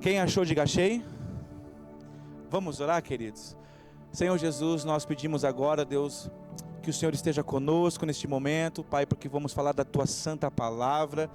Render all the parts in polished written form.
Quem achou, diga achei. Vamos orar, queridos. Senhor Jesus, nós pedimos agora, Deus, que o Senhor esteja conosco neste momento, Pai, porque vamos falar da Tua santa palavra,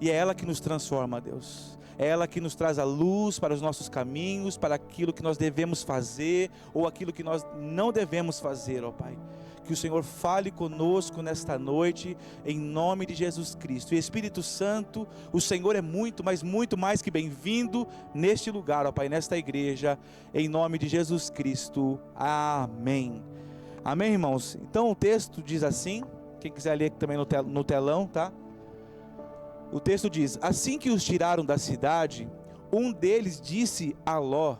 e é ela que nos transforma, Deus. É ela que nos traz a luz para os nossos caminhos, para aquilo que nós devemos fazer, ou aquilo que nós não devemos fazer, ó Pai. Que o Senhor fale conosco nesta noite, em nome de Jesus Cristo. E Espírito Santo, o Senhor é muito, mas muito mais que bem-vindo neste lugar, ó Pai, nesta igreja, em nome de Jesus Cristo. Amém. Amém, irmãos? Então o texto diz assim, quem quiser ler aqui também no telão, tá? O texto diz: assim que os tiraram da cidade, um deles disse a Ló: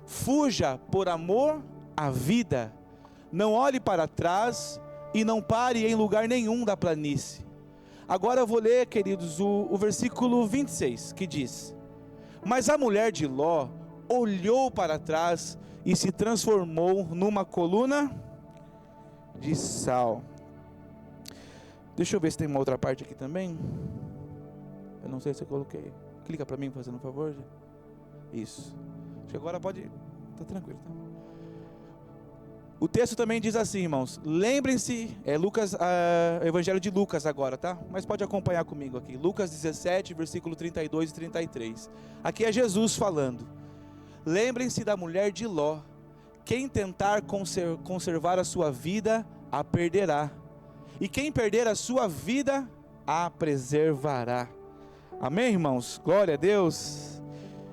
fuja por amor à vida, não olhe para trás e não pare em lugar nenhum da planície. Agora eu vou ler, queridos, o versículo 26, que diz: mas a mulher de Ló olhou para trás e se transformou numa coluna de sal. Deixa eu ver se tem uma outra parte aqui também. Eu não sei se eu coloquei. Clica para mim, fazendo um favor. Isso. Acho que agora pode. Tá tranquilo, tá? O texto também diz assim, irmãos. Lembrem-se, Lucas, Evangelho de Lucas agora, tá? Mas pode acompanhar comigo aqui. Lucas 17, versículo 32 e 33. Aqui é Jesus falando. Lembrem-se da mulher de Ló. Quem tentar conservar a sua vida, a perderá. E quem perder a sua vida, a preservará. Amém, irmãos? Glória a Deus.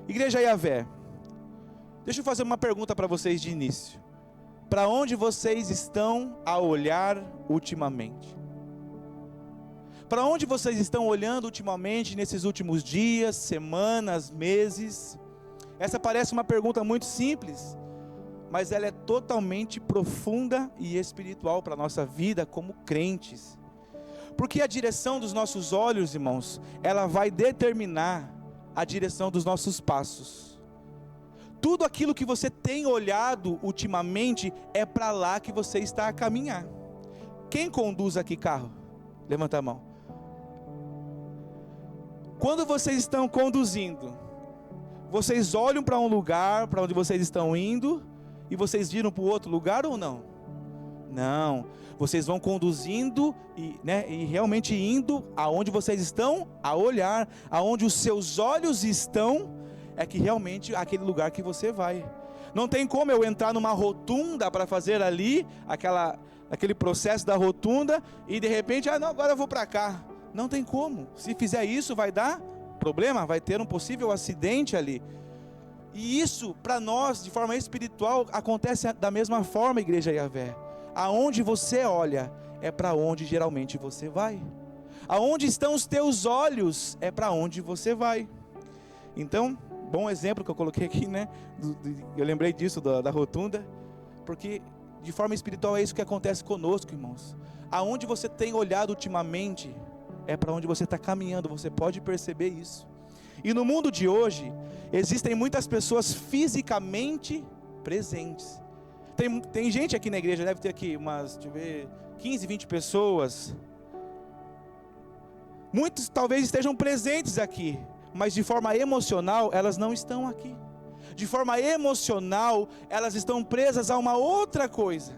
Igreja Yahvé, deixa eu fazer uma pergunta para vocês de início. Para onde vocês estão a olhar ultimamente? Para onde vocês estão olhando ultimamente, nesses últimos dias, semanas, meses? Essa parece uma pergunta muito simples, mas ela é totalmente profunda e espiritual para a nossa vida como crentes. Porque a direção dos nossos olhos, irmãos, ela vai determinar a direção dos nossos passos. Tudo aquilo que você tem olhado ultimamente é para lá que você está a caminhar. Quem conduz aqui carro? Levanta a mão. Quando vocês estão conduzindo, vocês olham para um lugar, para onde vocês estão indo, e vocês viram para o outro lugar ou não? Não, vocês vão conduzindo e realmente indo aonde vocês estão a olhar, aonde os seus olhos estão, é que realmente aquele lugar que você vai. Não tem como eu entrar numa rotunda para fazer ali, aquele processo da rotunda, e de repente, não, agora eu vou para cá. Não tem como, se fizer isso vai dar problema, vai ter um possível acidente ali. E isso para nós, de forma espiritual, acontece da mesma forma, igreja Yahvé. Aonde você olha, é para onde geralmente você vai. Aonde estão os teus olhos, é para onde você vai. Então, bom exemplo que eu coloquei aqui, né? Eu lembrei disso, da rotunda. Porque de forma espiritual é isso que acontece conosco, irmãos. Aonde você tem olhado ultimamente, é para onde você está caminhando. Você pode perceber isso. E no mundo de hoje, existem muitas pessoas fisicamente presentes. Tem gente aqui na igreja, deve ter aqui umas, 15, 20 pessoas. Muitos talvez estejam presentes aqui, mas de forma emocional elas não estão aqui. De forma emocional elas estão presas a uma outra coisa.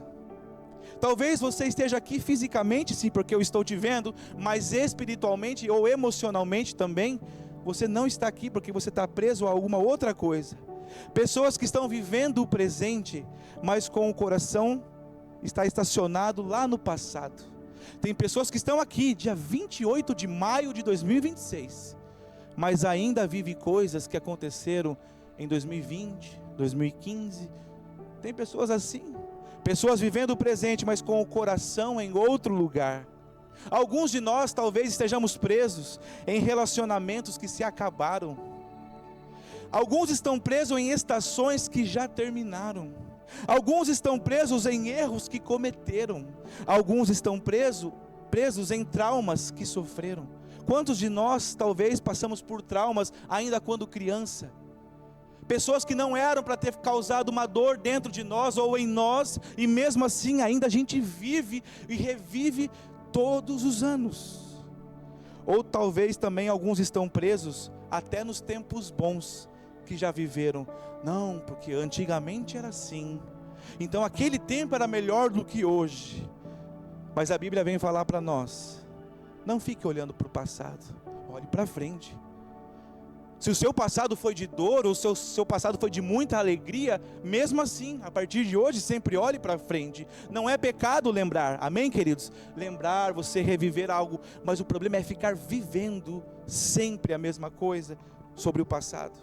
Talvez você esteja aqui fisicamente, sim, porque eu estou te vendo, mas espiritualmente ou emocionalmente também, você não está aqui porque você está preso a alguma outra coisa. Pessoas que estão vivendo o presente, mas com o coração está estacionado lá no passado. Tem pessoas que estão aqui, dia 28 de maio de 2026, mas ainda vivem coisas que aconteceram em 2020, 2015. Tem pessoas assim, pessoas vivendo o presente, mas com o coração em outro lugar. Alguns de nós talvez estejamos presos em relacionamentos que se acabaram. Alguns estão presos em estações que já terminaram. Alguns estão presos em erros que cometeram. Alguns estão presos em traumas que sofreram. Quantos de nós talvez passamos por traumas ainda quando criança? Pessoas que não eram para ter causado uma dor dentro de nós ou em nós, e mesmo assim ainda a gente vive e revive todos os anos. Ou talvez também alguns estão presos até nos tempos bons, que já viveram. Não, porque antigamente era assim. Então aquele tempo era melhor do que hoje. Mas a Bíblia vem falar para nós: não fique olhando para o passado, olhe para frente. Se o seu passado foi de dor, ou o seu passado foi de muita alegria, mesmo assim, a partir de hoje, sempre olhe para frente. Não é pecado lembrar, amém, queridos? Lembrar, você reviver algo, mas o problema é ficar vivendo sempre a mesma coisa sobre o passado.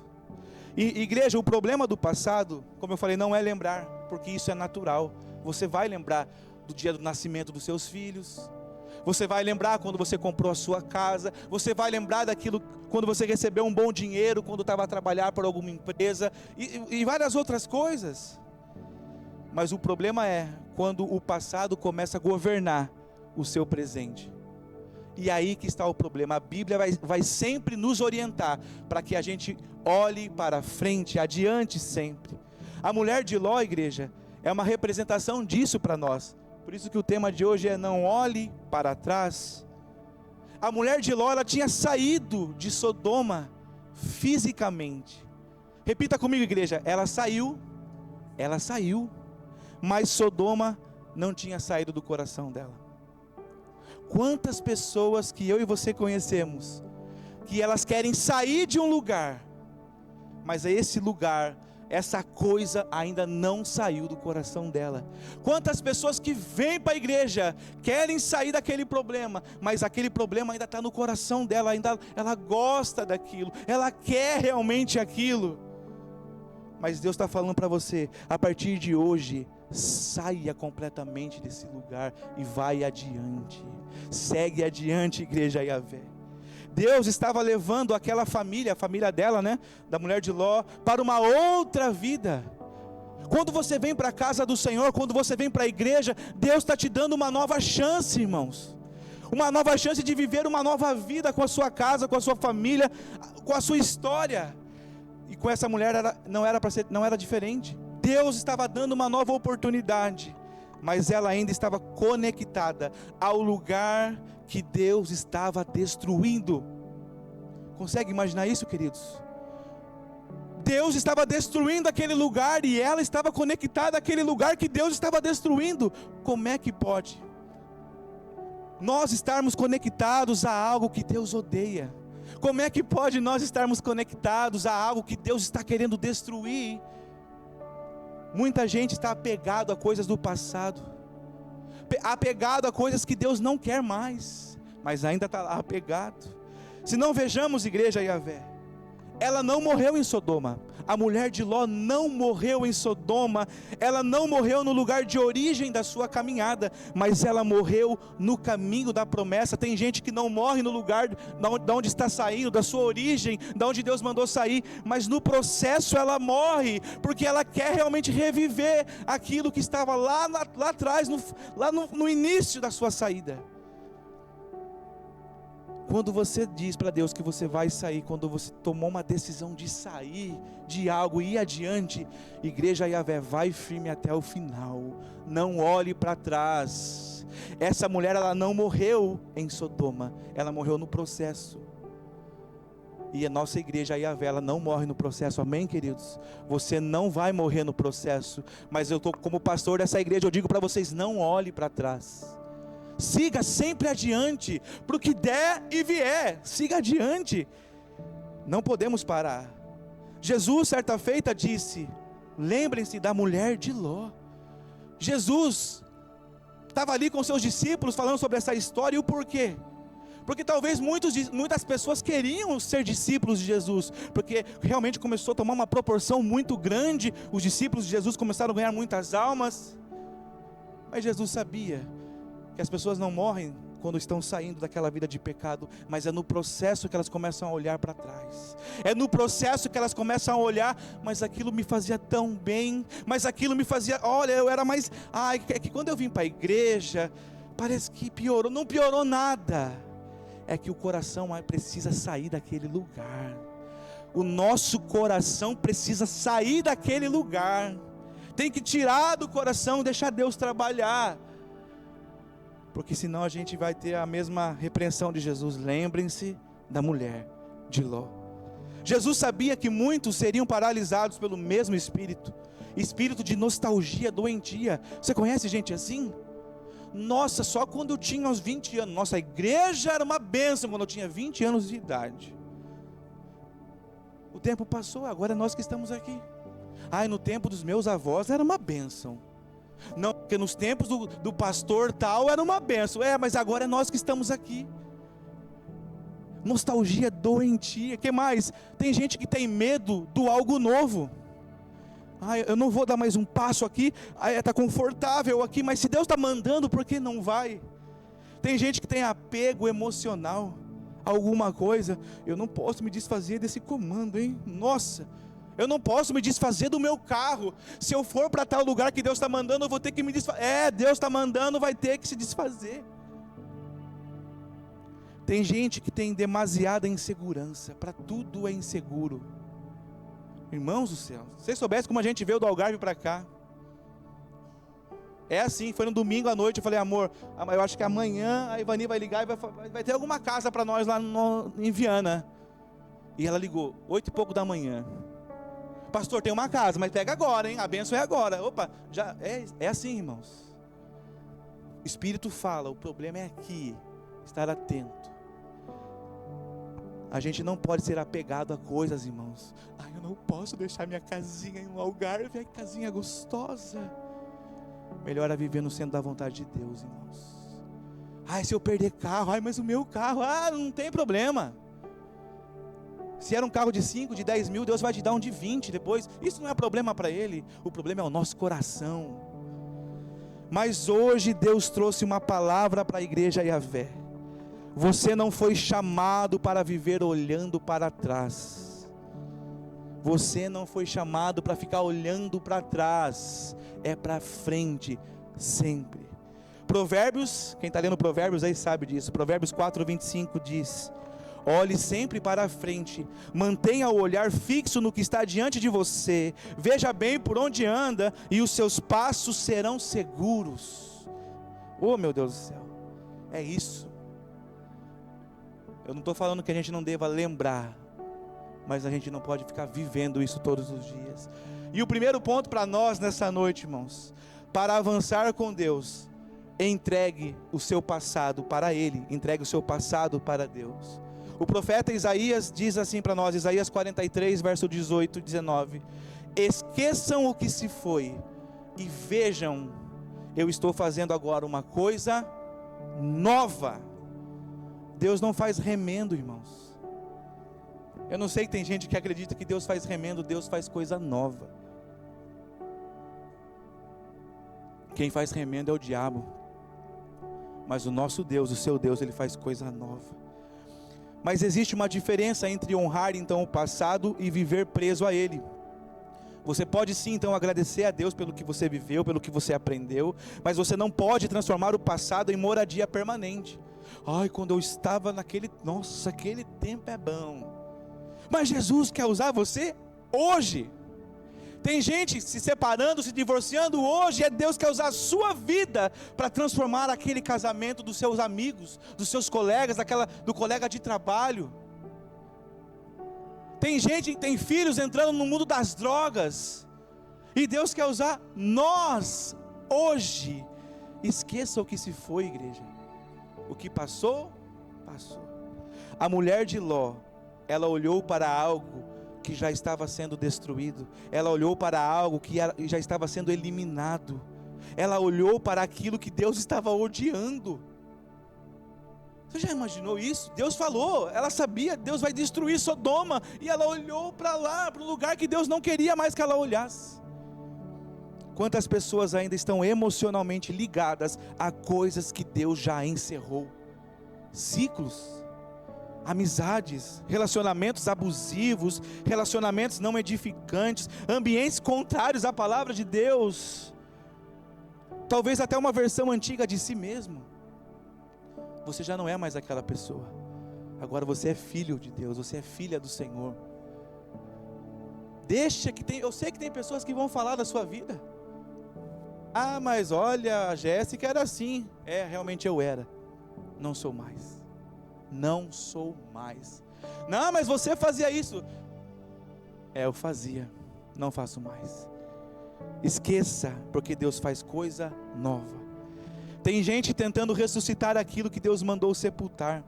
E igreja, o problema do passado, como eu falei, não é lembrar, porque isso é natural. Você vai lembrar do dia do nascimento dos seus filhos, você vai lembrar quando você comprou a sua casa, você vai lembrar daquilo quando você recebeu um bom dinheiro, quando estava a trabalhar por alguma empresa, e várias outras coisas. Mas o problema é quando o passado começa a governar o seu presente. E aí que está o problema. A Bíblia vai sempre nos orientar para que a gente olhe para frente, adiante sempre. A mulher de Ló, igreja, é uma representação disso para nós. Por isso que o tema de hoje é: não olhe para trás. A mulher de Ló, ela tinha saído de Sodoma fisicamente. Repita comigo, igreja: ela saiu, mas Sodoma não tinha saído do coração dela. Quantas pessoas que eu e você conhecemos, que elas querem sair de um lugar, mas esse lugar, essa coisa ainda não saiu do coração dela. Quantas pessoas que vêm para a igreja, querem sair daquele problema, mas aquele problema ainda está no coração dela, ainda ela gosta daquilo, ela quer realmente aquilo. Mas Deus está falando para você: a partir de hoje, saia completamente desse lugar e vai adiante. Segue adiante, igreja Yahvé. Deus estava levando aquela família, a família dela, da mulher de Ló, para uma outra vida. Quando você vem para a casa do Senhor, quando você vem para a igreja, Deus está te dando uma nova chance, irmãos. Uma nova chance de viver uma nova vida com a sua casa, com a sua família, com a sua história. E com essa mulher não era diferente. Deus estava dando uma nova oportunidade, mas ela ainda estava conectada ao lugar que Deus estava destruindo. Consegue imaginar isso, queridos? Deus estava destruindo aquele lugar e ela estava conectada àquele lugar que Deus estava destruindo. Como é que pode nós estarmos conectados a algo que Deus odeia? Como é que pode nós estarmos conectados a algo que Deus está querendo destruir? Muita gente está apegado a coisas do passado, apegado a coisas que Deus não quer mais, mas ainda está lá apegado. Se não, vejamos, igreja Yahvé, ela não morreu em Sodoma. A mulher de Ló não morreu em Sodoma. Ela não morreu no lugar de origem da sua caminhada, mas ela morreu no caminho da promessa. Tem gente que não morre no lugar de onde está saindo, da sua origem, de onde Deus mandou sair, mas no processo ela morre, porque ela quer realmente reviver aquilo que estava lá atrás, no início da sua saída. Quando você diz para Deus que você vai sair, quando você tomou uma decisão de sair de algo e ir adiante, igreja Yahvé, vai firme até o final, não olhe para trás. Essa mulher, ela não morreu em Sodoma, ela morreu no processo. E a nossa igreja Yahvé, ela não morre no processo, amém, queridos? Você não vai morrer no processo, mas eu estou como pastor dessa igreja, eu digo para vocês: não olhe para trás. Siga sempre adiante, para o que der e vier, siga adiante, não podemos parar. Jesus, certa feita, disse: lembrem-se da mulher de Ló. Jesus estava ali com seus discípulos, falando sobre essa história, e o porquê? Porque talvez muitas pessoas queriam ser discípulos de Jesus, porque realmente começou a tomar uma proporção muito grande, os discípulos de Jesus começaram a ganhar muitas almas, mas Jesus sabia que as pessoas não morrem quando estão saindo daquela vida de pecado, mas é no processo que elas começam a olhar para trás, é no processo que elas começam a olhar: mas aquilo me fazia tão bem, mas aquilo me fazia, olha, eu era mais, é que quando eu vim para a igreja, parece que piorou. Não piorou nada, é que o coração precisa sair daquele lugar, o nosso coração precisa sair daquele lugar, tem que tirar do coração, deixar Deus trabalhar, porque senão a gente vai ter a mesma repreensão de Jesus. Lembrem-se da mulher de Ló. Jesus sabia que muitos seriam paralisados pelo mesmo espírito de nostalgia doentia. Você conhece gente assim? Nossa, só quando eu tinha uns 20 anos, nossa, a igreja era uma bênção quando eu tinha 20 anos de idade. O tempo passou, agora é nós que estamos aqui. Ai, no tempo dos meus avós era uma bênção. Não, porque nos tempos do pastor tal era uma bênção. Mas agora é nós que estamos aqui. Nostalgia doentia. Que mais? Tem gente que tem medo do algo novo. Eu não vou dar mais um passo aqui, está confortável aqui, mas se Deus está mandando, por que não vai? Tem gente que tem apego emocional a alguma coisa. Eu não posso me desfazer desse comando, hein? Nossa, eu não posso me desfazer do meu carro. Se eu for para tal lugar que Deus está mandando, eu vou ter que me desfazer. Deus está mandando, vai ter que se desfazer. Tem gente que tem demasiada insegurança, para tudo é inseguro. Irmãos do céu, se vocês soubessem como a gente veio do Algarve para cá. É assim, foi no domingo à noite, eu falei, amor, eu acho que amanhã a Ivani vai ligar e vai ter alguma casa para nós lá em Viana. E ela ligou, 8 e pouco da manhã. Pastor, tem uma casa, mas pega agora, hein? A bênção é agora. Opa, já é assim, irmãos. O Espírito fala, o problema é aqui, estar atento. A gente não pode ser apegado a coisas, irmãos. Eu não posso deixar minha casinha em um Algarve, que casinha gostosa. Melhor é viver no centro da vontade de Deus, irmãos. Se eu perder carro, mas o meu carro, não tem problema. Se era um carro de 5, de 10 mil, Deus vai te dar um de 20 depois. Isso não é problema para Ele. O problema é o nosso coração. Mas hoje Deus trouxe uma palavra para a igreja Yahvé. Você não foi chamado para viver olhando para trás. Você não foi chamado para ficar olhando para trás. É para frente, sempre. Provérbios, quem está lendo Provérbios aí sabe disso. Provérbios 4:25 diz: olhe sempre para a frente, mantenha o olhar fixo no que está diante de você, veja bem por onde anda, e os seus passos serão seguros. Oh, meu Deus do céu, é isso. Eu não estou falando que a gente não deva lembrar, mas a gente não pode ficar vivendo isso todos os dias. E o primeiro ponto para nós nessa noite, irmãos, para avançar com Deus, entregue o seu passado para Ele, entregue o seu passado para Deus. O profeta Isaías diz assim para nós, Isaías 43, verso 18 e 19: esqueçam o que se foi e vejam, eu estou fazendo agora uma coisa nova. Deus não faz remendo, irmãos. Eu não sei que tem gente que acredita que Deus faz remendo. Deus faz coisa nova. Quem faz remendo é o diabo. Mas o nosso Deus, o seu Deus, Ele faz coisa nova. Mas existe uma diferença entre honrar então o passado e viver preso a ele. Você pode sim então agradecer a Deus pelo que você viveu, pelo que você aprendeu, mas você não pode transformar o passado em moradia permanente. Quando eu estava nossa, aquele tempo é bom. Mas Jesus quer usar você hoje. Tem gente se separando, se divorciando hoje, Deus quer usar a sua vida para transformar aquele casamento dos seus amigos, dos seus colegas, do colega de trabalho. Tem gente que tem filhos entrando no mundo das drogas, e Deus quer usar nós hoje. Esqueça o que se foi, igreja. O que passou, passou. A mulher de Ló, ela olhou para algo que já estava sendo destruído. Ela olhou para algo que já estava sendo eliminado. Ela olhou para aquilo que Deus estava odiando. Você já imaginou isso? Deus falou, ela sabia, Deus vai destruir Sodoma, e ela olhou para lá, para um lugar que Deus não queria mais que ela olhasse. Quantas pessoas ainda estão emocionalmente ligadas a coisas que Deus já encerrou? Ciclos, amizades, relacionamentos abusivos, relacionamentos não edificantes, ambientes contrários à palavra de Deus, talvez até uma versão antiga de si mesmo. Você já não é mais aquela pessoa. Agora você é filho de Deus, você é filha do Senhor. Eu sei que tem pessoas que vão falar da sua vida. Mas olha, a Jéssica era assim. Realmente eu era. Não sou mais. Não sou mais. Não, mas você fazia isso. Eu fazia, não faço mais. Esqueça, porque Deus faz coisa nova. Tem gente tentando ressuscitar aquilo que Deus mandou sepultar.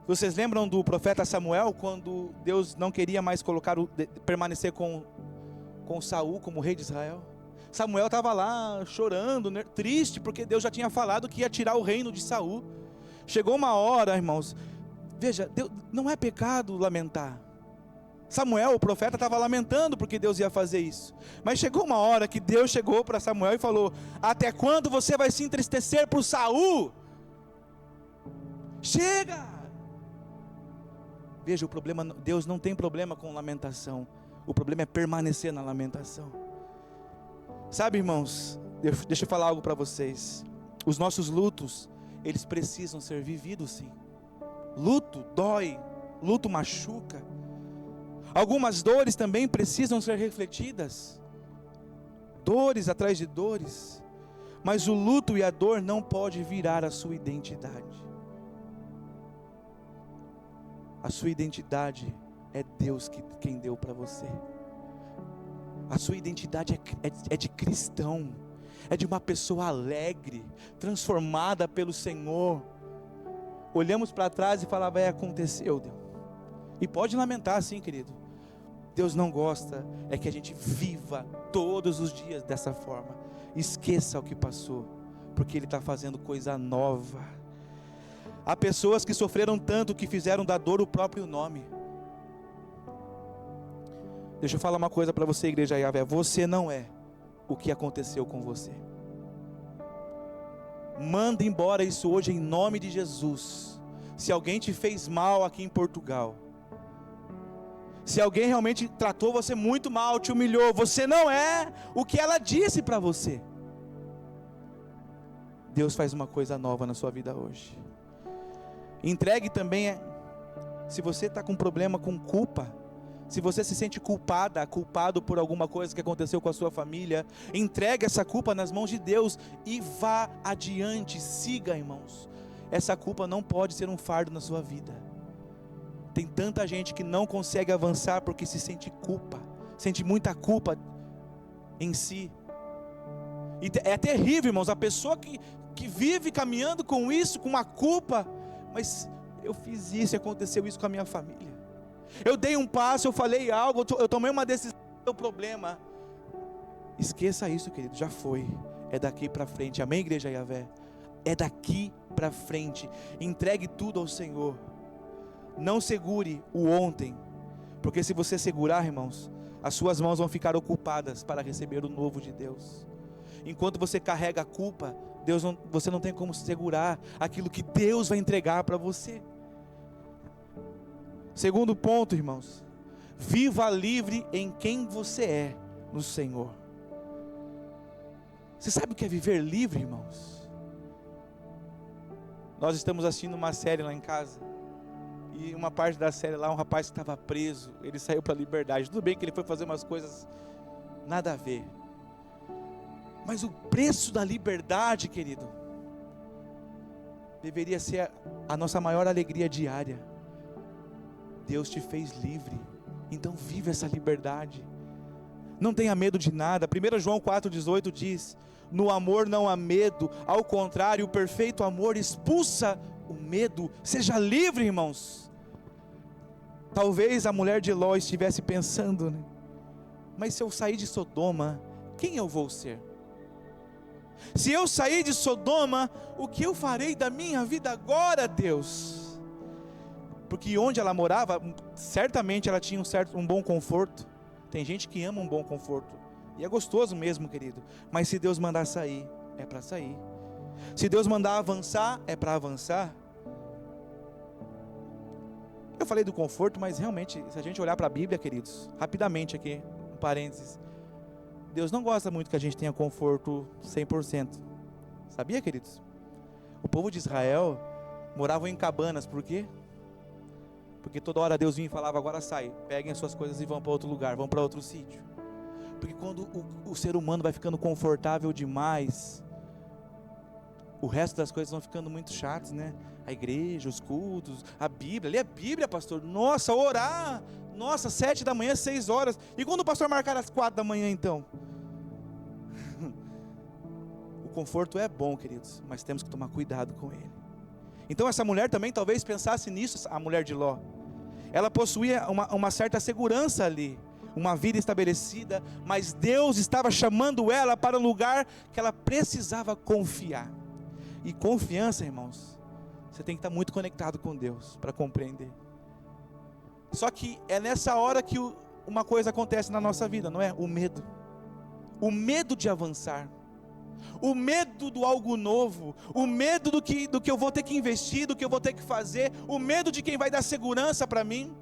Vocês lembram do profeta Samuel, quando Deus não queria mais permanecer com Saul como rei de Israel? Samuel estava lá chorando, triste, porque Deus já tinha falado que ia tirar o reino de Saul. Chegou uma hora, irmãos, veja, Deus, não é pecado lamentar. Samuel, o profeta, estava lamentando porque Deus ia fazer isso. Mas chegou uma hora que Deus chegou para Samuel e falou: até quando você vai se entristecer por Saul? Chega! Veja, o problema, Deus não tem problema com lamentação. O problema é permanecer na lamentação. Sabe, irmãos, deixa eu falar algo para vocês. Os nossos lutos, eles precisam ser vividos, sim. Luto dói, luto machuca. Algumas dores também precisam ser refletidas. Dores atrás de dores. Mas o luto e a dor não pode virar a sua identidade. A sua identidade é Deus quem deu para você. A sua identidade é de cristão. É de uma pessoa alegre, transformada pelo Senhor. Olhamos para trás e falava: aconteceu, Deus. E pode lamentar sim, querido. Deus não gosta é que a gente viva todos os dias dessa forma. Esqueça o que passou, porque Ele está fazendo coisa nova. Há pessoas que sofreram tanto que fizeram da dor o próprio nome. Deixa eu falar uma coisa para você, igreja Yahvé. Você não é o que aconteceu com você. Manda embora isso hoje em nome de Jesus. Se alguém te fez mal aqui em Portugal, se alguém realmente tratou você muito mal, te humilhou, você não é o que ela disse para você. Deus faz uma coisa nova na sua vida hoje. Entregue também, se você está com problema com culpa, se você se sente culpado por alguma coisa que aconteceu com a sua família, entregue essa culpa nas mãos de Deus e vá adiante, siga, irmãos. Essa culpa não pode ser um fardo na sua vida. Tem tanta gente que não consegue avançar porque se sente sente muita culpa em si. E é terrível, irmãos, a pessoa que vive caminhando com isso, com uma culpa. Mas eu fiz isso e aconteceu isso com a minha família. Eu dei um passo, eu falei algo, eu tomei uma decisão, deu problema. Esqueça isso, querido, já foi. É daqui para frente, amém, igreja Yahvé? É daqui para frente. Entregue tudo ao Senhor. Não segure o ontem, porque se você segurar, irmãos, as suas mãos vão ficar ocupadas para receber o novo de Deus. Enquanto você carrega a culpa, você não tem como segurar aquilo que Deus vai entregar para você. Segundo ponto, irmãos, viva livre em quem você é no Senhor. Você sabe o que é viver livre, irmãos? Nós estamos assistindo uma série lá em casa, e uma parte da série lá, um rapaz que estava preso, ele saiu para a liberdade. Tudo bem que ele foi fazer umas coisas nada a ver, mas o preço da liberdade, querido, deveria ser a nossa maior alegria diária. Deus te fez livre, então vive essa liberdade. Não tenha medo de nada. 1 João 4,18 diz: no amor não há medo, ao contrário, o perfeito amor expulsa o medo. Seja livre, irmãos. Talvez a mulher de Ló estivesse pensando, né? Mas se eu sair de Sodoma, quem eu vou ser? Se eu sair de Sodoma, o que eu farei da minha vida agora, Deus? Porque onde ela morava, certamente ela tinha um bom conforto. Tem gente que ama um bom conforto, e é gostoso mesmo, querido. Mas se Deus mandar sair, é para sair. Se Deus mandar avançar, é para avançar. Eu falei do conforto, mas realmente, se a gente olhar para a Bíblia, queridos, rapidamente aqui, um parênteses, Deus não gosta muito que a gente tenha conforto 100%. Sabia, queridos? O povo de Israel morava em cabanas, por quê? Porque toda hora Deus vinha e falava: agora sai, peguem as suas coisas e vão para outro lugar, vão para outro sítio. Porque quando o ser humano vai ficando confortável demais, o resto das coisas vão ficando muito chatas, né? A igreja, os cultos, a Bíblia, ler a Bíblia, pastor, nossa, orar, Nossa, 7 da manhã, 6 horas. E quando o pastor marcar às 4 da manhã então? O conforto é bom, queridos, mas temos que tomar cuidado com ele. Então essa mulher também talvez pensasse nisso, a mulher de Ló. Ela possuía uma certa segurança ali, uma vida estabelecida, mas Deus estava chamando ela para um lugar que ela precisava confiar. E confiança, irmãos, você tem que estar muito conectado com Deus para compreender. Só que é nessa hora que uma coisa acontece na nossa vida, não é? O medo. O medo de avançar. O medo do algo novo. O medo do que eu vou ter que investir, do que eu vou ter que fazer. O medo de quem vai dar segurança para mim.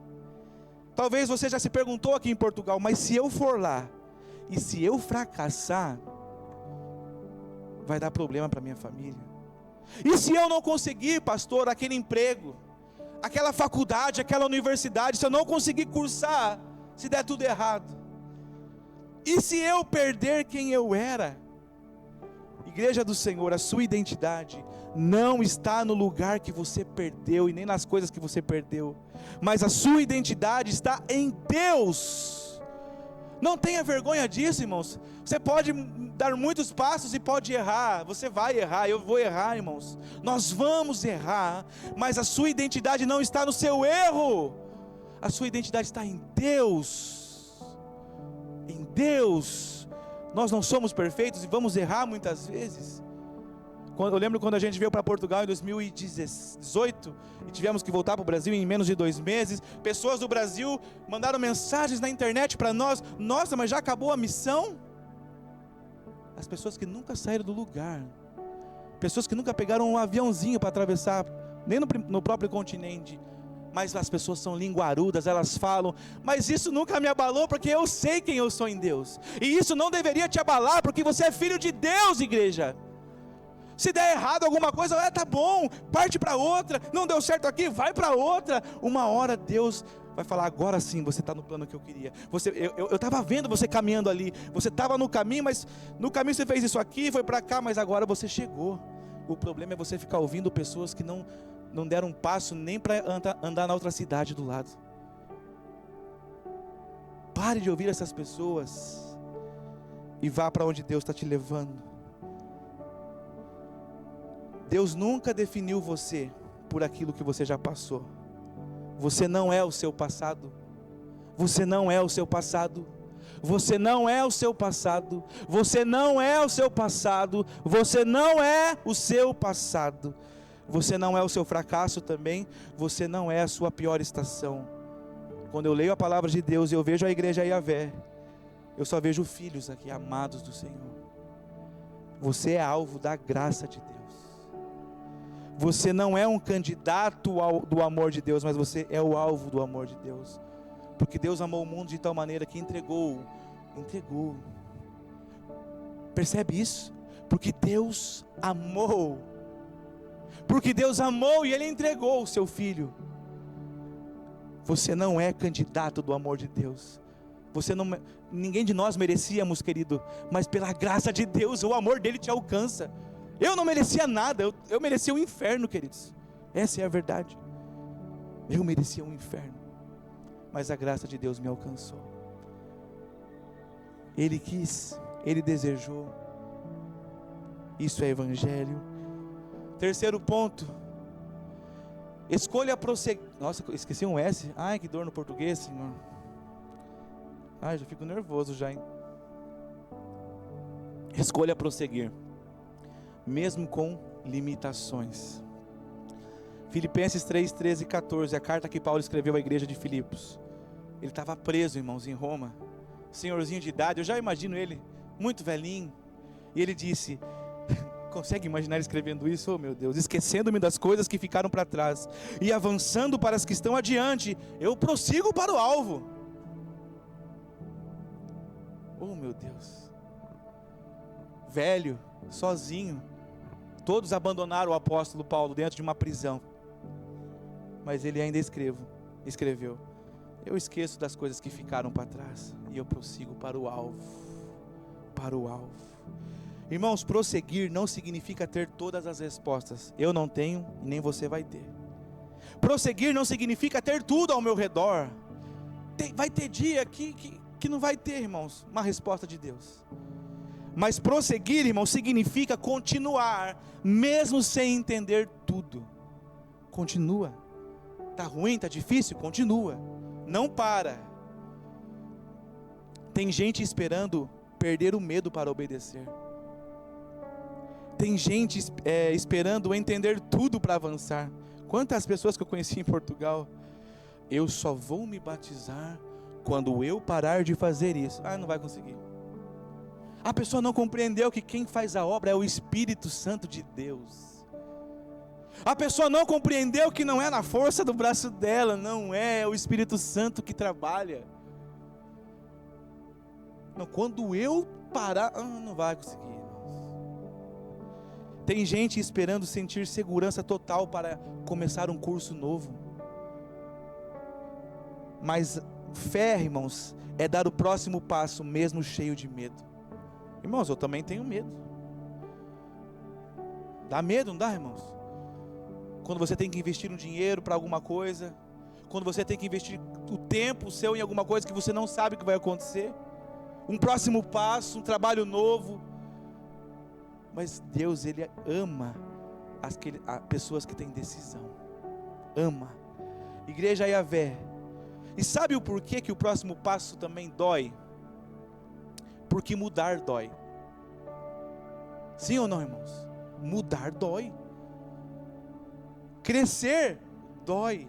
Talvez você já se perguntou aqui em Portugal, mas se eu for lá e se eu fracassar, vai dar problema para minha família. E se eu não conseguir, pastor, aquele emprego, aquela faculdade, aquela universidade, se eu não conseguir cursar, se der tudo errado? E se eu perder quem eu era? Igreja do Senhor, a sua identidade não está no lugar que você perdeu e nem nas coisas que você perdeu, mas a sua identidade está em Deus. Não tenha vergonha disso, irmãos. Você pode dar muitos passos e pode errar. Você vai errar, eu vou errar, irmãos. Nós vamos errar, mas a sua identidade não está no seu erro. A sua identidade está em Deus. Em Deus. Nós não somos perfeitos e vamos errar muitas vezes. Eu lembro quando a gente veio para Portugal em 2018 e tivemos que voltar para o Brasil em menos de 2 meses. Pessoas do Brasil mandaram mensagens na internet para nós: nossa, mas já acabou a missão? As pessoas que nunca saíram do lugar, pessoas que nunca pegaram um aviãozinho para atravessar nem no próprio continente, mas as pessoas são linguarudas, elas falam: mas isso nunca me abalou, porque eu sei quem eu sou em Deus. E isso não deveria te abalar, porque você é filho de Deus, igreja. Se der errado alguma coisa, tá bom, parte para outra. Não deu certo aqui, vai para outra. Uma hora Deus vai falar: agora sim, você está no plano que eu queria. Eu estava vendo você caminhando ali, você estava no caminho, mas no caminho você fez isso aqui, foi para cá, mas agora você chegou. O problema é você ficar ouvindo pessoas que não deram um passo nem para andar na outra cidade do lado. Pare de ouvir essas pessoas e vá para onde Deus está te levando. Deus nunca definiu você por aquilo que você já passou. Você não é o seu passado. Você não é o seu passado. Você não é o seu passado. Você não é o seu passado. Você não é o seu passado. Você não é o seu fracasso também. Você não é a sua pior estação. Quando eu leio a palavra de Deus e eu vejo a igreja Yahvé, eu só vejo filhos aqui amados do Senhor. Você é alvo da graça de Deus. Você não é um candidato do amor de Deus, mas você é o alvo do amor de Deus. Porque Deus amou o mundo de tal maneira que entregou. Percebe isso? Porque Deus amou. Porque Deus amou e Ele entregou o seu Filho. Você não é candidato do amor de Deus. Ninguém de nós merecíamos, querido, mas pela graça de Deus, o amor dele te alcança. Eu não merecia nada, eu merecia o inferno, queridos. Essa é a verdade. Eu merecia um inferno, mas a graça de Deus me alcançou. Ele quis, Ele desejou. Isso é evangelho. Terceiro ponto: escolha prosseguir. Nossa, esqueci um S. Ai, que dor no português, Senhor. Ai, já fico nervoso já, hein? Escolha prosseguir, mesmo com limitações. Filipenses 3, 13 e 14, a carta que Paulo escreveu à igreja de Filipos. Ele estava preso, irmãos, em Roma, senhorzinho de idade, eu já imagino ele, muito velhinho, e ele disse, consegue imaginar ele escrevendo isso? Oh meu Deus, esquecendo-me das coisas que ficaram para trás, e avançando para as que estão adiante, eu prossigo para o alvo. Oh meu Deus, velho, sozinho, todos abandonaram o apóstolo Paulo dentro de uma prisão, mas ele ainda escreveu, eu esqueço das coisas que ficaram para trás, e eu prossigo para o alvo, Irmãos, prosseguir não significa ter todas as respostas, eu não tenho e nem você vai ter. Prosseguir não significa ter tudo ao meu redor, Vai ter dia que não vai ter, irmãos, uma resposta de Deus. Mas prosseguir, irmãos, significa continuar, mesmo sem entender tudo. Continua. Está ruim, está difícil? Continua. Não para. Tem gente esperando perder o medo para obedecer. Tem gente esperando entender tudo para avançar. Quantas pessoas que eu conheci em Portugal, eu só vou me batizar quando eu parar de fazer isso. Não vai conseguir. A pessoa não compreendeu que quem faz a obra é o Espírito Santo de Deus. A pessoa não compreendeu que não é na força do braço dela, não é o Espírito Santo que trabalha. Não, quando eu parar, não vai conseguir. Tem gente esperando sentir segurança total para começar um curso novo. Mas fé, irmãos, é dar o próximo passo mesmo cheio de medo. Irmãos, eu também tenho medo. Dá medo, não dá, irmãos? Quando você tem que investir um dinheiro para alguma coisa, quando você tem que investir o tempo seu em alguma coisa que você não sabe o que vai acontecer, um próximo passo, um trabalho novo. Mas Deus, Ele ama as pessoas que têm decisão. Ama. Igreja Yahvé. E sabe o porquê que o próximo passo também dói? Porque mudar dói. Sim ou não, irmãos? Mudar dói. Crescer dói.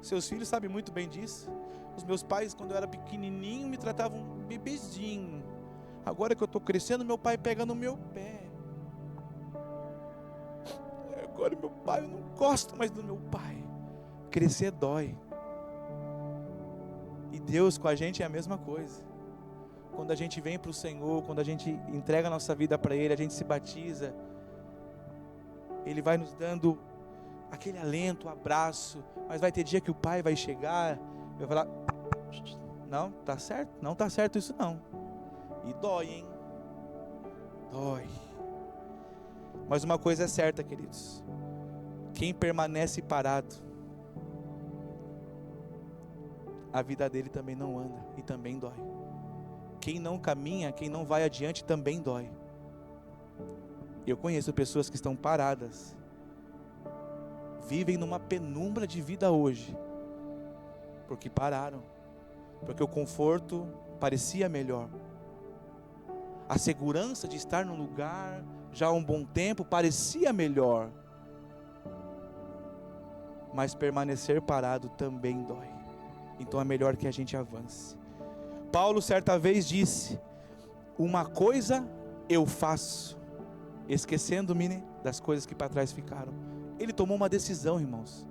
Seus filhos sabem muito bem disso. Os meus pais, quando eu era pequenininho, me tratavam bebezinho. Agora que eu estou crescendo, meu pai pega no meu pé. Agora meu pai, eu não gosto mais do meu pai. Crescer dói. E Deus com a gente é a mesma coisa. Quando a gente vem para o Senhor, quando a gente entrega a nossa vida para Ele, a gente se batiza, Ele vai nos dando aquele alento, abraço. Mas vai ter dia que o Pai vai chegar e vai falar: não, tá certo? Não tá certo isso não. E dói, hein? Dói. Mas uma coisa é certa, queridos: quem permanece parado, a vida dele também não anda e também dói. Quem não caminha, quem não vai adiante também dói. Eu conheço pessoas que estão paradas, vivem numa penumbra de vida hoje, porque pararam, porque o conforto parecia melhor, a segurança de estar num lugar já há um bom tempo parecia melhor, mas permanecer parado também dói. Então é melhor que a gente avance. Paulo certa vez disse: uma coisa eu faço, esquecendo-me das coisas que para trás ficaram. Ele tomou uma decisão, irmãos.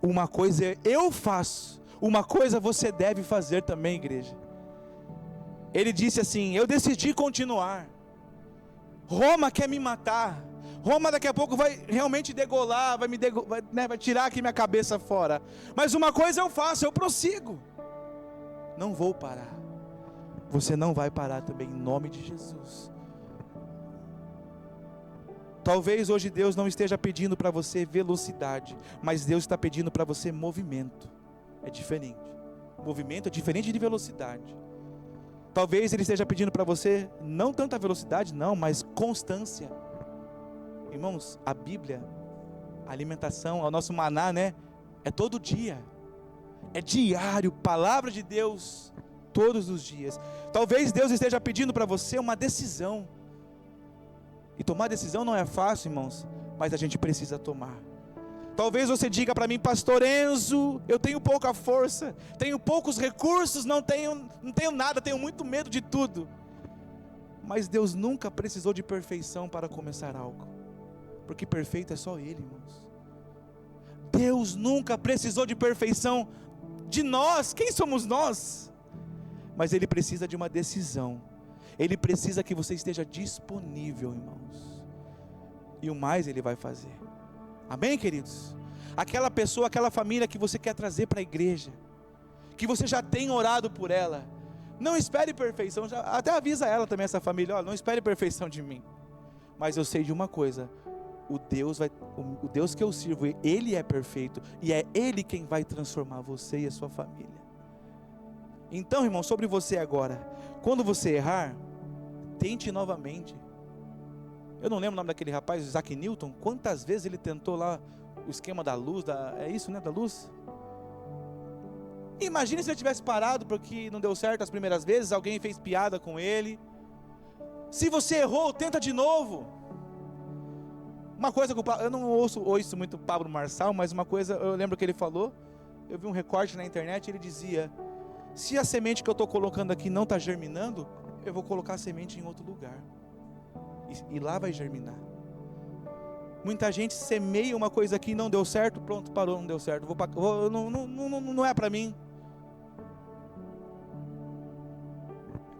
Uma coisa eu faço, uma coisa você deve fazer também, igreja. Ele disse assim: eu decidi continuar. Roma quer me matar. Roma daqui a pouco vai realmente degolar, vai tirar aqui minha cabeça fora. Mas uma coisa eu faço, eu prossigo. Não vou parar. Você não vai parar também, em nome de Jesus. Talvez hoje Deus não esteja pedindo para você velocidade, mas Deus está pedindo para você movimento. É diferente. Movimento é diferente de velocidade. Talvez Ele esteja pedindo para você não tanta velocidade, não, mas constância. Irmãos, a Bíblia, a alimentação, o nosso maná, né? É todo dia. É diário, palavra de Deus, todos os dias. Talvez Deus esteja pedindo para você uma decisão. E tomar decisão não é fácil, irmãos, mas a gente precisa tomar. Talvez você diga para mim: pastor Enzo, eu tenho pouca força, tenho poucos recursos, não tenho nada, tenho muito medo de tudo. Mas Deus nunca precisou de perfeição para começar algo, porque perfeito é só Ele, irmãos. Deus nunca precisou de perfeição de nós. Quem somos nós? Mas Ele precisa de uma decisão. Ele precisa que você esteja disponível, irmãos. E o mais Ele vai fazer. Amém, queridos? Aquela pessoa, aquela família que você quer trazer para a igreja, que você já tem orado por ela, não espere perfeição. Até avisa ela também, essa família: olha, não espere perfeição de mim. Mas eu sei de uma coisa: o Deus que eu sirvo, Ele é perfeito, e é Ele quem vai transformar você e a sua família. Então, irmão, sobre você agora, quando você errar, tente novamente. Eu não lembro o nome daquele rapaz, Isaac Newton, quantas vezes ele tentou lá o esquema da luz, é isso, né, da luz? Imagine se ele tivesse parado porque não deu certo as primeiras vezes, alguém fez piada com ele. Se você errou, tenta de novo. Uma coisa que eu não ouço muito Pablo Marçal, mas uma coisa eu lembro que ele falou, eu vi um recorte na internet, ele dizia: se a semente que eu estou colocando aqui não está germinando, eu vou colocar a semente em outro lugar, e lá vai germinar. Muita gente semeia uma coisa aqui, não deu certo, pronto, parou, não deu certo, não é para mim.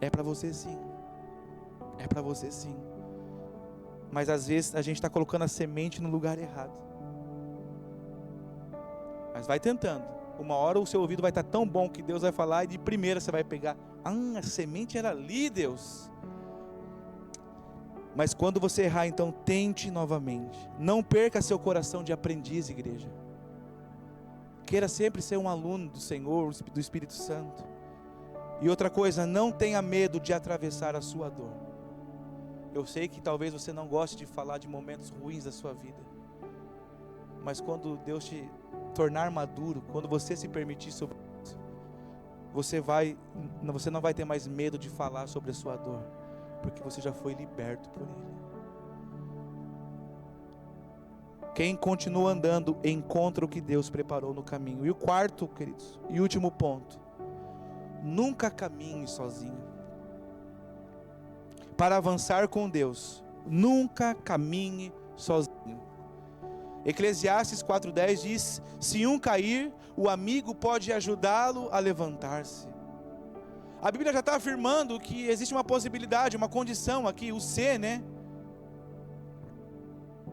É para você sim, é para você sim, mas às vezes a gente está colocando a semente no lugar errado. Mas vai tentando, uma hora o seu ouvido vai estar tão bom que Deus vai falar, e de primeira você vai pegar: a semente era ali, Deus. Mas quando você errar, então tente novamente. Não perca seu coração de aprendiz, igreja. Queira sempre ser um aluno do Senhor, do Espírito Santo. E outra coisa, não tenha medo de atravessar a sua dor. Eu sei que talvez você não goste de falar de momentos ruins da sua vida, mas quando Deus te tornar maduro, quando você se permitir sobre isso, você não vai ter mais medo de falar sobre a sua dor, porque você já foi liberto por Ele. Quem continua andando encontra o que Deus preparou no caminho. E o quarto, queridos, e último ponto: nunca caminhe sozinho. Para avançar com Deus, nunca caminhe sozinho. Eclesiastes 4:10 diz: se um cair, o amigo pode ajudá-lo a levantar-se. A Bíblia já está afirmando que existe uma possibilidade, uma condição aqui, o ser, né?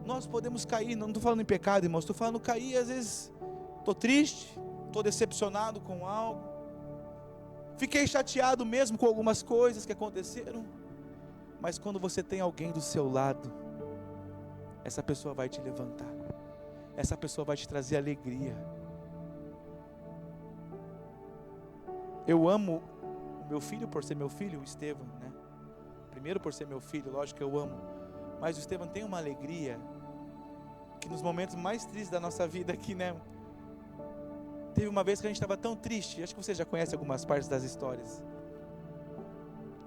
Nós podemos cair, não estou falando em pecado, irmãos, estou falando cair, às vezes, estou triste, estou decepcionado com algo, fiquei chateado mesmo com algumas coisas que aconteceram, mas quando você tem alguém do seu lado, essa pessoa vai te levantar, essa pessoa vai te trazer alegria. Eu amo o meu filho por ser meu filho, o Estevam, né? Primeiro por ser meu filho, lógico que eu amo, mas o Estevam tem uma alegria, que nos momentos mais tristes da nossa vida aqui, né? Teve uma vez que a gente estava tão triste, acho que você já conhece algumas partes das histórias.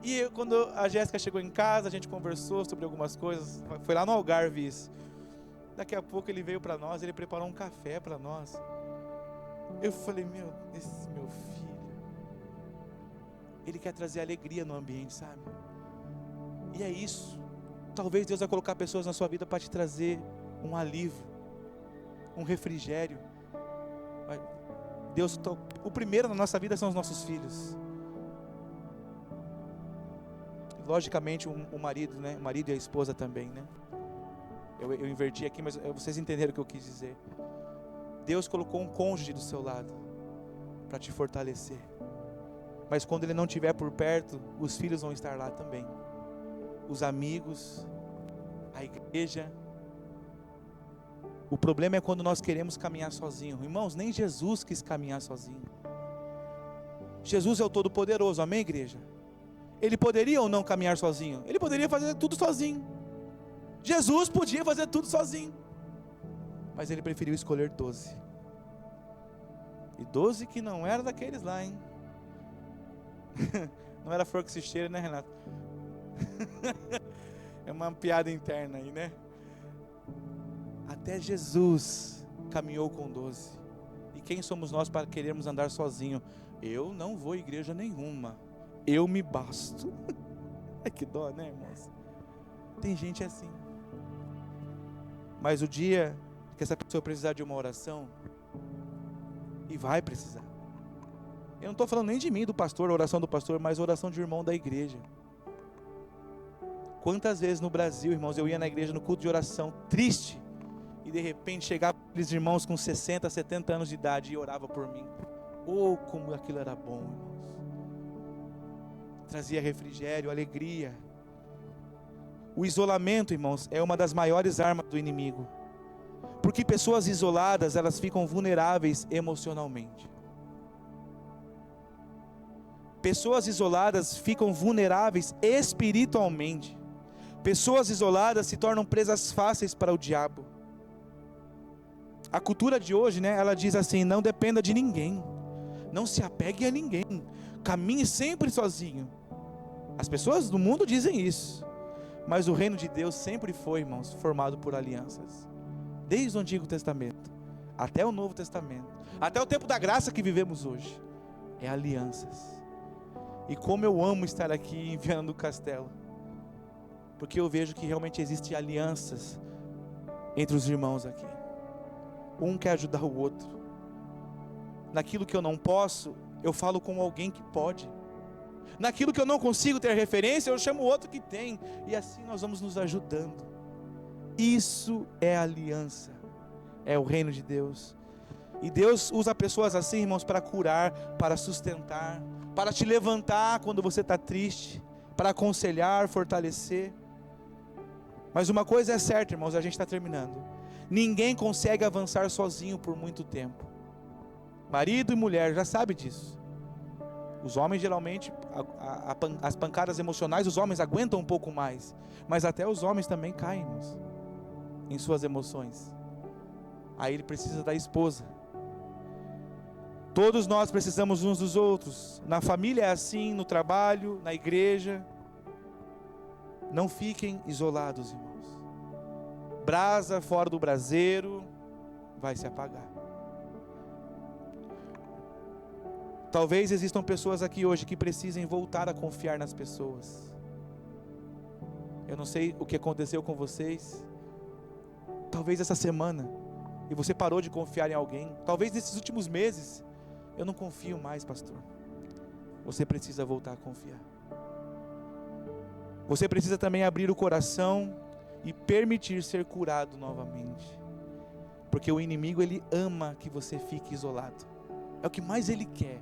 E quando a Jéssica chegou em casa, a gente conversou sobre algumas coisas, foi lá no Algarve isso. Daqui a pouco ele veio para nós, ele preparou um café para nós. Eu falei: esse meu filho, ele quer trazer alegria no ambiente, sabe? E é isso. Talvez Deus vai colocar pessoas na sua vida para te trazer um alívio, um refrigério. Deus, o primeiro na nossa vida são os nossos filhos. Logicamente o marido, né? O marido e a esposa também, né? Eu inverti aqui, mas vocês entenderam o que eu quis dizer. Deus colocou um cônjuge do seu lado para te fortalecer. Mas quando ele não estiver por perto, os filhos vão estar lá também. Os amigos, a igreja. O problema é quando nós queremos caminhar sozinho. Irmãos, nem Jesus quis caminhar sozinho. Jesus é o Todo-Poderoso, amém, igreja? Ele poderia ou não caminhar sozinho? Ele poderia fazer tudo sozinho. Jesus podia fazer tudo sozinho, mas ele preferiu escolher 12. E 12 que não era daqueles lá, hein? Não era flor que se cheira, né, Renato? É uma piada interna aí, né? Até Jesus caminhou com 12. E quem somos nós para querermos andar sozinho? Eu não vou à igreja nenhuma, eu me basto. É que dó, né, irmãos? Tem gente assim. Mas o dia que essa pessoa precisar de uma oração, e vai precisar, eu não estou falando nem de mim, do pastor, a oração do pastor, mas a oração de irmão da igreja. Quantas vezes no Brasil, irmãos, eu ia na igreja no culto de oração, triste, e de repente chegavam aqueles irmãos com 60, 70 anos de idade e oravam por mim. Oh, como aquilo era bom, irmãos. Trazia refrigério, alegria. O isolamento, irmãos, é uma das maiores armas do inimigo. Porque pessoas isoladas, elas ficam vulneráveis emocionalmente. Pessoas isoladas ficam vulneráveis espiritualmente. Pessoas isoladas se tornam presas fáceis para o diabo. A cultura de hoje, ela diz assim: não dependa de ninguém, não se apegue a ninguém, caminhe sempre sozinho. As pessoas do mundo dizem isso, mas o reino de Deus sempre foi, irmãos, formado por alianças. Desde o Antigo Testamento até o Novo Testamento, até o tempo da graça que vivemos hoje, é alianças. E como eu amo estar aqui em Viana do Castelo, porque eu vejo que realmente existem alianças entre os irmãos aqui. Um quer ajudar o outro. Naquilo que eu não posso, eu falo com alguém que pode. Naquilo que eu não consigo ter referência, eu chamo outro que tem. E assim nós vamos nos ajudando. Isso é aliança. É o reino de Deus. E Deus usa pessoas assim, irmãos, para curar, para sustentar, para te levantar quando você está triste, para aconselhar, fortalecer. Mas uma coisa é certa, irmãos, a gente está terminando. Ninguém consegue avançar sozinho por muito tempo. Marido e mulher já sabem disso. Os homens geralmente, as pancadas emocionais, os homens aguentam um pouco mais. Mas até os homens também caem, irmãos, em suas emoções. Aí ele precisa da esposa. Todos nós precisamos uns dos outros. Na família é assim, no trabalho, na igreja. Não fiquem isolados, irmãos. Brasa fora do braseiro vai se apagar. Talvez existam pessoas aqui hoje que precisem voltar a confiar nas pessoas. Eu não sei o que aconteceu com vocês. Talvez essa semana, e você parou de confiar em alguém. Talvez nesses últimos meses, eu não confio mais, pastor. Você precisa voltar a confiar. Você precisa também abrir o coração e permitir ser curado novamente. Porque o inimigo, ele ama que você fique isolado. É o que mais ele quer.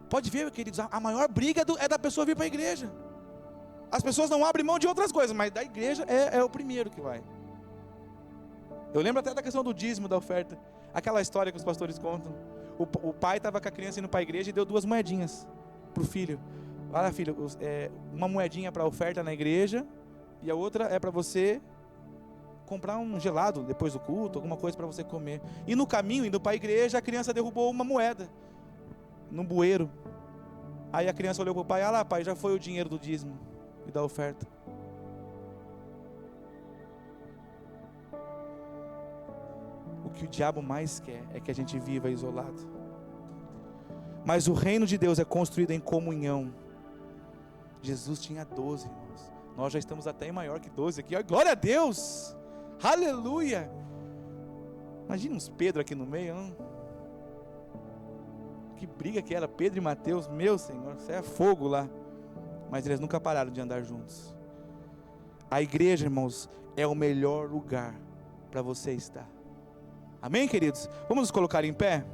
Pode ver, queridos, a maior briga é da pessoa vir para a igreja. As pessoas não abrem mão de outras coisas, mas da igreja é o primeiro que vai. Eu lembro até da questão do dízimo, da oferta. Aquela história que os pastores contam. O pai estava com a criança indo para a igreja e deu 2 moedinhas para o filho. Olha, filho, uma moedinha para a oferta na igreja e a outra é para você comprar um gelado depois do culto, alguma coisa para você comer. E no caminho, indo para a igreja, a criança derrubou uma moeda num bueiro. Aí a criança olhou para o pai: ah lá, pai, já foi o dinheiro do dízimo e da oferta. O que o diabo mais quer é que a gente viva isolado. Mas o reino de Deus é construído em comunhão. Jesus tinha 12, irmãos. Nós já estamos até em maior que 12 aqui. Glória a Deus! Aleluia! Imagina uns Pedro aqui no meio, não? Que briga que era, Pedro e Mateus. Meu Senhor, isso é fogo lá. Mas eles nunca pararam de andar juntos. A igreja, irmãos, é o melhor lugar para você estar. Amém, queridos? Vamos nos colocar em pé?